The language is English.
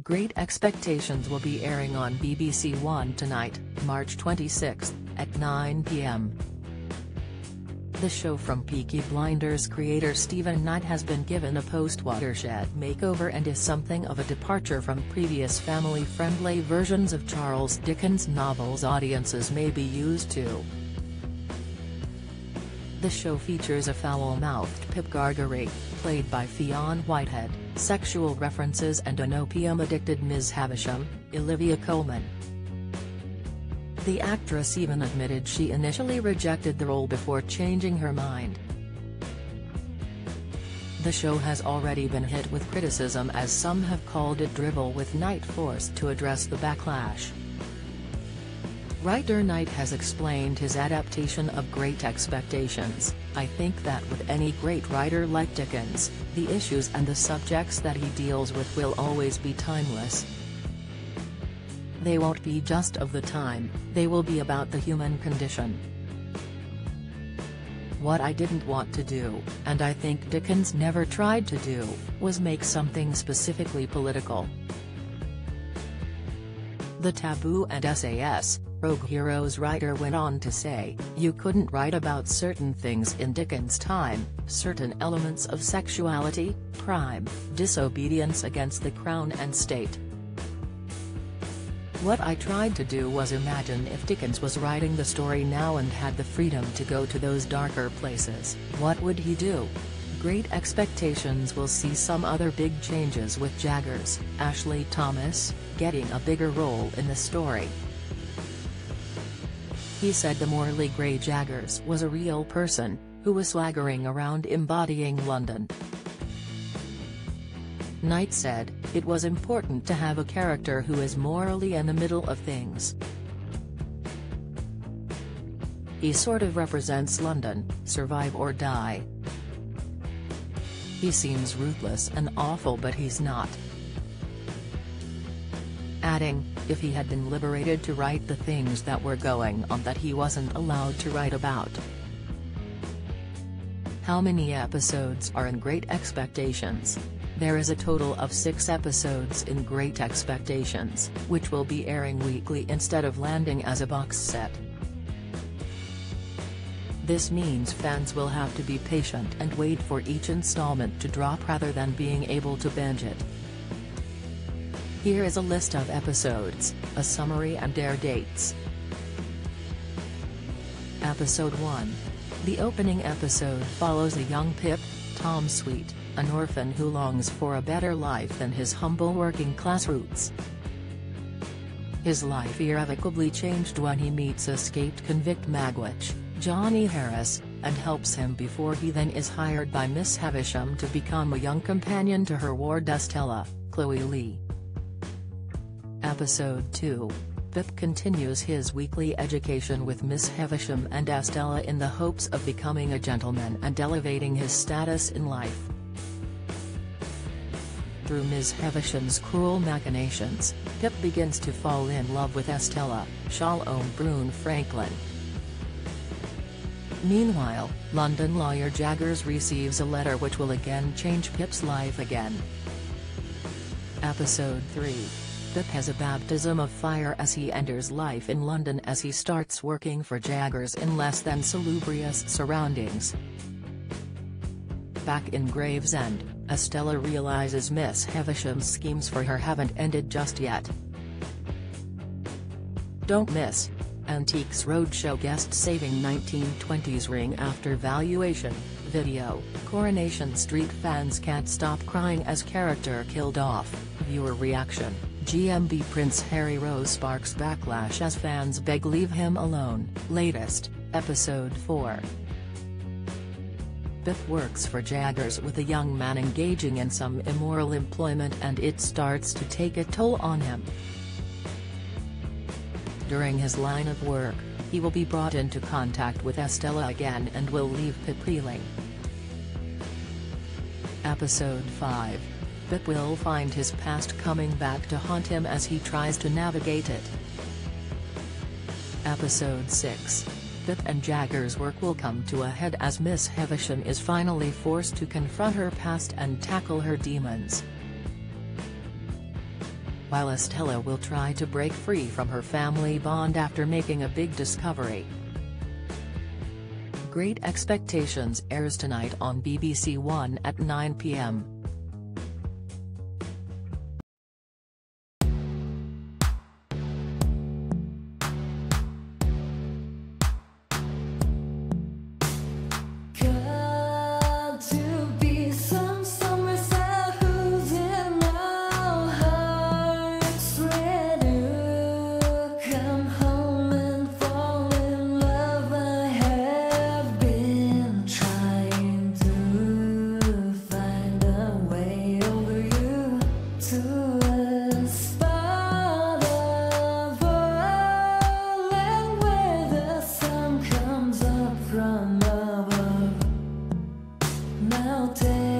Great Expectations will be airing on BBC One tonight, March 26, at 9 p.m. The show from Peaky Blinders creator Stephen Knight has been given a post-watershed makeover and is something of a departure from previous family-friendly versions of Charles Dickens' novels audiences may be used to. The show features a foul-mouthed Pip Gargery, played by Fionn Whitehead, sexual references and an opium-addicted Ms. Havisham, Olivia Colman. The actress even admitted she initially rejected the role before changing her mind. The show has already been hit with criticism as some have called it drivel, with Knight forced to address the backlash. Writer Knight has explained his adaptation of Great Expectations. "I think that with any great writer like Dickens, the issues and the subjects that he deals with will always be timeless. They won't be just of the time, they will be about the human condition. What I didn't want to do, and I think Dickens never tried to do, was make something specifically political." The Taboo and SAS, Rogue Heroes writer went on to say, "You couldn't write about certain things in Dickens' time, certain elements of sexuality, crime, disobedience against the crown and state. What I tried to do was imagine if Dickens was writing the story now and had the freedom to go to those darker places, what would he do?" Great Expectations will see some other big changes, with Jaggers, Ashley Thomas, getting a bigger role in the story. He said the morally grey Jaggers was a real person, who was swaggering around embodying London. Knight said, "It was important to have a character who is morally in the middle of things. He sort of represents London, survive or die. He seems ruthless and awful, but he's not." Adding, if he had been liberated to write the things that were going on that he wasn't allowed to write about. How many episodes are in Great Expectations? There is a total of 6 episodes in Great Expectations, which will be airing weekly instead of landing as a box set. This means fans will have to be patient and wait for each installment to drop rather than being able to binge it. Here is a list of episodes, a summary and air dates. Episode 1. The opening episode follows a young Pip, Tom Sweet, an orphan who longs for a better life than his humble working-class roots. His life irrevocably changed when he meets escaped convict Magwitch, Johnny Harris, and helps him before he then is hired by Miss Havisham to become a young companion to her ward Estella, Chloe Lee. Episode 2. Pip continues his weekly education with Miss Havisham and Estella in the hopes of becoming a gentleman and elevating his status in life. Through Ms. Havisham's cruel machinations, Pip begins to fall in love with Estella, Shalom Brune Franklin. Meanwhile, London lawyer Jaggers receives a letter which will again change Pip's life again. Episode 3. Pip has a baptism of fire as he enters life in London as he starts working for Jaggers in less than salubrious surroundings. Back in Gravesend, Estella realizes Miss Havisham's schemes for her haven't ended just yet. Don't miss. Antiques Roadshow guest saving 1920s ring after valuation, video, Coronation Street fans can't stop crying as character killed off, viewer reaction. GMB Prince Harry Rose sparks backlash as fans beg leave him alone. Latest, Episode 4. Pip works for Jaggers with a young man engaging in some immoral employment and it starts to take a toll on him. During his line of work, he will be brought into contact with Estella again and will leave Pip reeling. Episode 5. Pip will find his past coming back to haunt him as he tries to navigate it. Episode 6. Pip and Jaggers' work will come to a head as Miss Havisham is finally forced to confront her past and tackle her demons. while Estella will try to break free from her family bond after making a big discovery. Great Expectations airs tonight on BBC One at 9 p.m. Now take